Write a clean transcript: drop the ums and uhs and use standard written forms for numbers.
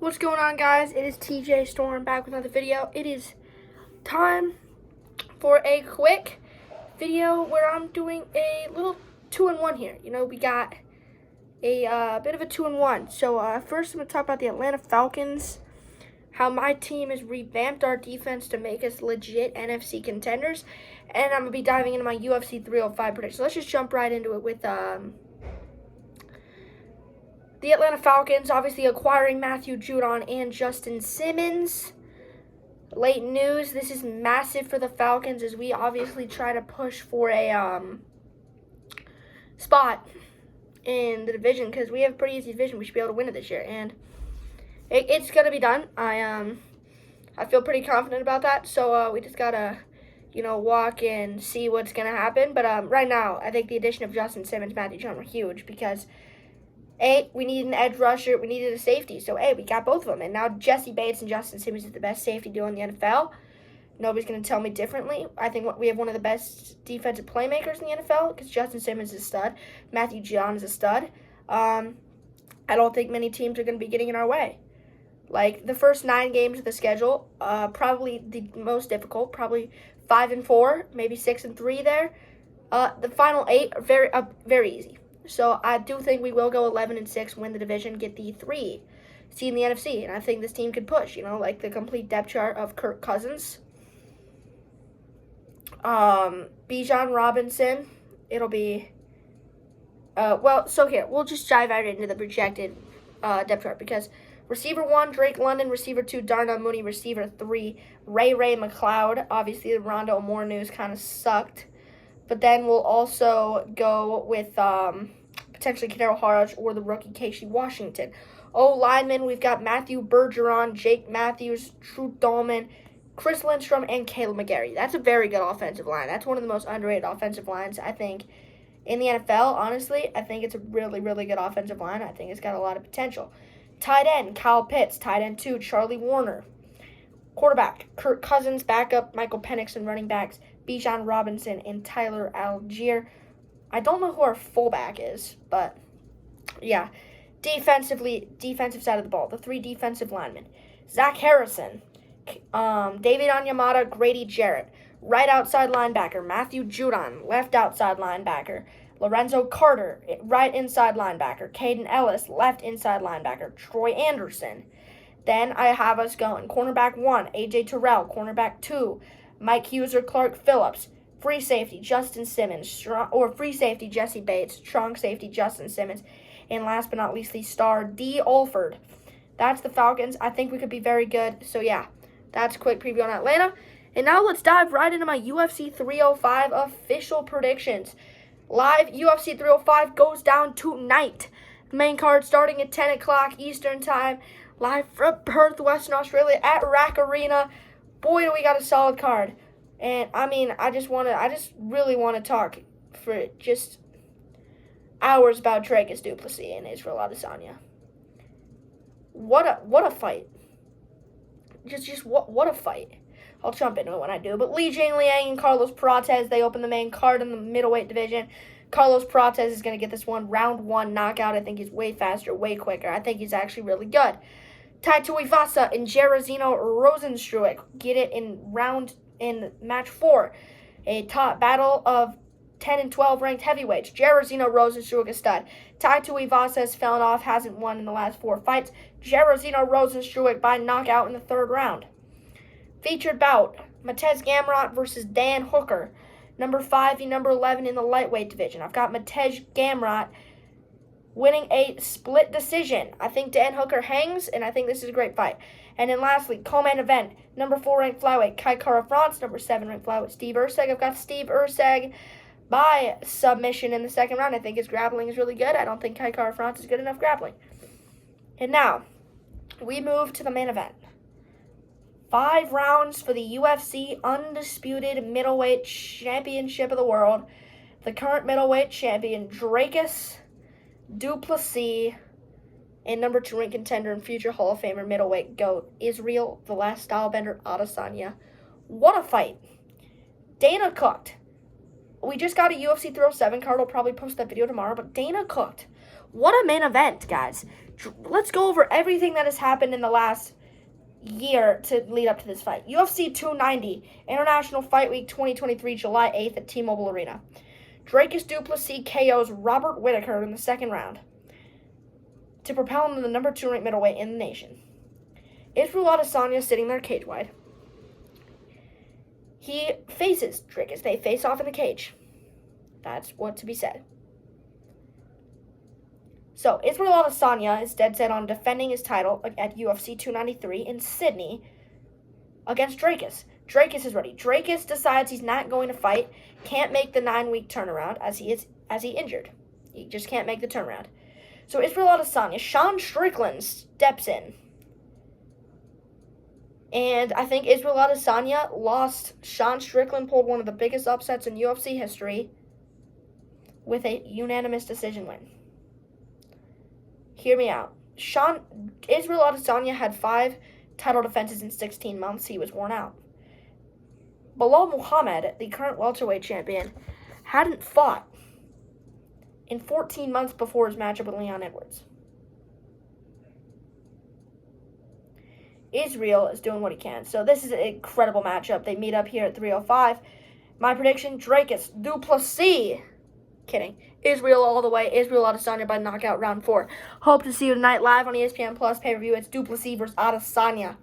What's going on, guys? It is TJ Storm back with another video. It is time for a quick video where I'm doing a little 2-in-1 here. You know, we got a bit of a 2-in-1. So first I'm going to talk about the Atlanta Falcons, how my team has revamped our defense to make us legit NFC contenders, and I'm going to be diving into my UFC 305 prediction. So let's just jump right into it with the Atlanta Falcons, obviously acquiring Matthew Judon and Justin Simmons. Late news, this is massive for the Falcons as we obviously try to push for a spot in the division because we have a pretty easy division. We should be able to win it this year, and it's going to be done. I feel pretty confident about that, so we just got to, walk and see what's going to happen. But right now, I think the addition of Justin Simmons, Matthew Judon were huge because we needed an edge rusher. We needed a safety. So, we got both of them. And now Jesse Bates and Justin Simmons is the best safety duo in the NFL. Nobody's going to tell me differently. I think we have one of the best defensive playmakers in the NFL because Justin Simmons is a stud. Matthew Judon is a stud. I don't think many teams are going to be getting in our way. Like, the first 9 games of the schedule, probably the most difficult, probably 5-4, maybe 6-3 there. The final 8 are very easy. So I do think we will go 11-6, win the division, get the 3 seed in the NFC, and I think this team could push. Like the complete depth chart of Kirk Cousins, Bijan Robinson. It'll be so here we'll just dive right into the projected depth chart because receiver 1 Drake London, receiver 2 Darnell Mooney, receiver 3 Ray McLeod. Obviously the Rondo Moore news kind of sucked. But then we'll also go with potentially Kadero Haraj or the rookie Casey Washington. Linemen, we've got Matthew Bergeron, Jake Matthews, Drew Dahlman, Chris Lindstrom, and Caleb McGarry. That's a very good offensive line. That's one of the most underrated offensive lines, I think, in the NFL. Honestly, I think it's a really, really good offensive line. I think it's got a lot of potential. Tight end, Kyle Pitts. Tight end 2, Charlie Warner. Quarterback, Kirk Cousins. Backup, Michael Penix. And running backs, Bijan Robinson and Tyler Algier. I don't know who our fullback is, but yeah. Defensive side of the ball, the 3 defensive linemen. Zach Harrison, David Onyemata, Grady Jarrett. Right outside linebacker, Matthew Judon. Left outside linebacker, Lorenzo Carter. Right inside linebacker, Caden Ellis. Left inside linebacker, Troy Anderson. Then I have us going cornerback 1, A.J. Terrell. Cornerback 2, Mike Hughes or Clark Phillips. Free safety, Justin Simmons. Free safety, Jesse Bates. Strong safety, Justin Simmons. And last but not least, the star, D. Alford. That's the Falcons. I think we could be very good. So, yeah, that's a quick preview on Atlanta. And now let's dive right into my UFC 305 official predictions. Live UFC 305 goes down tonight. The main card starting at 10 o'clock Eastern Time. Live from Perth, Western Australia at Rack Arena. Boy, do we got a solid card. And, I just really want to talk for just hours about Dricus Du Plessis and Israel Adesanya. What a fight. Just what a fight. I'll jump into it when I do. But Li Jingliang and Carlos Prates, they open the main card in the middleweight division. Carlos Prates is going to get this one. Round 1 knockout. I think he's way faster, way quicker. I think he's actually really good. Tai Tuivasa and Jairzinho Rozenstruik get it in match 4. A top battle of 10 and 12 ranked heavyweights. Jairzinho Rozenstruik is stud. Tai Tuivasa has fallen off, hasn't won in the last 4 fights. Jairzinho Rozenstruik by knockout in the 3rd round. Featured bout, Matej Gamrot versus Dan Hooker. Number 5 and number 11 in the lightweight division. I've got Matej Gamrot winning a split decision. I think Dan Hooker hangs, and I think this is a great fight. And then lastly, co-main event, number 4 ranked flyweight, Kai Kara France, number 7 ranked flyweight, Steve Erceg. I've got Steve Erceg by submission in the 2nd round. I think his grappling is really good. I don't think Kai Kara France is good enough grappling. And now, we move to the main event. 5 rounds for the UFC Undisputed Middleweight Championship of the World. The current middleweight champion, Dricus Du Plessis, and number 2 ranked contender and future Hall of Famer middleweight GOAT, Israel, the Last Stylebender Adesanya. What a fight. Dana cooked. We just got a UFC 307 card. I'll probably post that video tomorrow, but Dana cooked. What a main event, guys. Let's go over everything that has happened in the last year to lead up to this fight. UFC 290, International Fight Week 2023, July 8th at T-Mobile Arena. Dricus du Plessis KOs Robert Whittaker in the second round to propel him to the number 2 ranked middleweight in the nation. Israel Adesanya sitting there cage wide. He faces Dricus. They face off in the cage. That's what to be said. So, Israel Adesanya is dead set on defending his title at UFC 293 in Sydney against Dricus. Dricus is ready. Dricus decides he's not going to fight, can't make the 9-week turnaround as he injured. He just can't make the turnaround. So Israel Adesanya, Sean Strickland steps in. And I think Israel Adesanya lost. Sean Strickland pulled one of the biggest upsets in UFC history with a unanimous decision win. Hear me out. Israel Adesanya had 5 title defenses in 16 months. He was worn out. Belal Muhammad, the current welterweight champion, hadn't fought in 14 months before his matchup with Leon Edwards. Israel is doing what he can. So this is an incredible matchup. They meet up here at 305. My prediction, Dricus du Plessis. Kidding. Israel all the way. Israel Adesanya by knockout round 4. Hope to see you tonight live on ESPN Plus pay-per-view. It's du Plessis versus Adesanya.